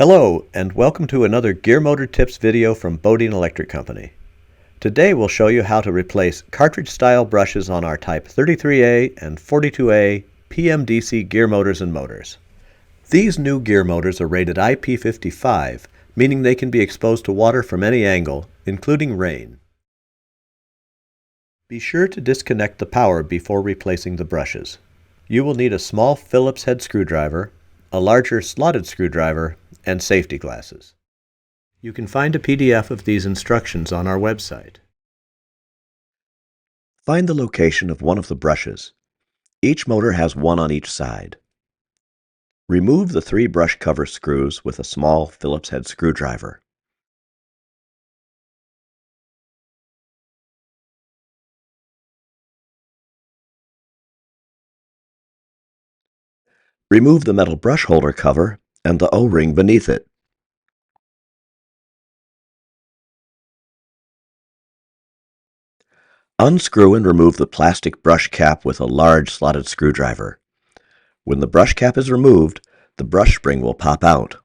Hello, and welcome to another Gearmotor Tips video from Bodine Electric Company. Today we'll show you how to replace cartridge-style brushes on our Type 33A and 42A PMDC gear motors and motors. These new gear motors are rated IP55, meaning they can be exposed to water from any angle, including rain. Be sure to disconnect the power before replacing the brushes. You will need a small Phillips head screwdriver, a larger slotted screwdriver, and safety glasses. You can find a PDF of these instructions on our website. Find the location of one of the brushes. Each motor has one on each side. Remove the 3 brush cover screws with a small Phillips head screwdriver. Remove the metal brush holder cover and the O-ring beneath it. Unscrew and remove the plastic brush cap with a large slotted screwdriver. When the brush cap is removed, the brush spring will pop out.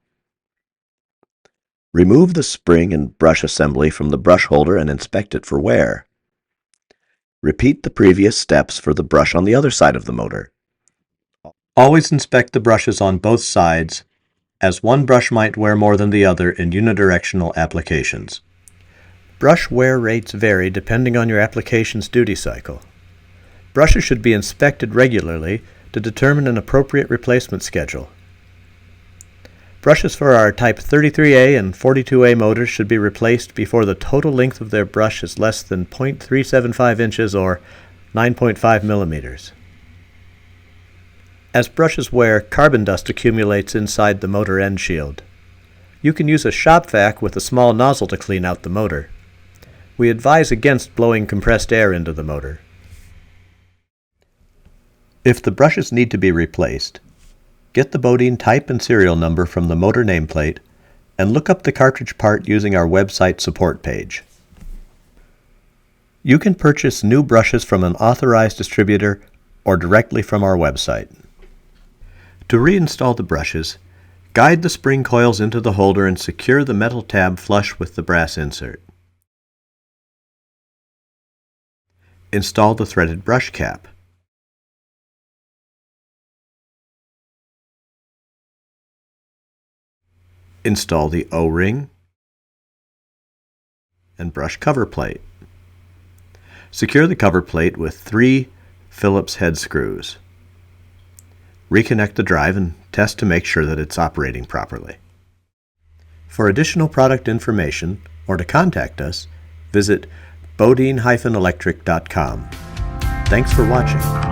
Remove the spring and brush assembly from the brush holder and inspect it for wear. Repeat the previous steps for the brush on the other side of the motor. Always inspect the brushes on both sides, as one brush might wear more than the other in unidirectional applications. Brush wear rates vary depending on your application's duty cycle. Brushes should be inspected regularly to determine an appropriate replacement schedule. Brushes for our Type 33A and 42A motors should be replaced before the total length of their brush is less than 0.375 inches or 9.5 millimeters. As brushes wear, carbon dust accumulates inside the motor end shield. You can use a shop vac with a small nozzle to clean out the motor. We advise against blowing compressed air into the motor. If the brushes need to be replaced, get the Bodine type and serial number from the motor nameplate and look up the cartridge part using our website support page. You can purchase new brushes from an authorized distributor or directly from our website. To reinstall the brushes, guide the spring coils into the holder and secure the metal tab flush with the brass insert. Install the threaded brush cap. Install the O-ring and brush cover plate. Secure the cover plate with 3 Phillips head screws. Reconnect the drive and test to make sure that it's operating properly. For additional product information or to contact us, visit bodine-electric.com. Thanks for watching.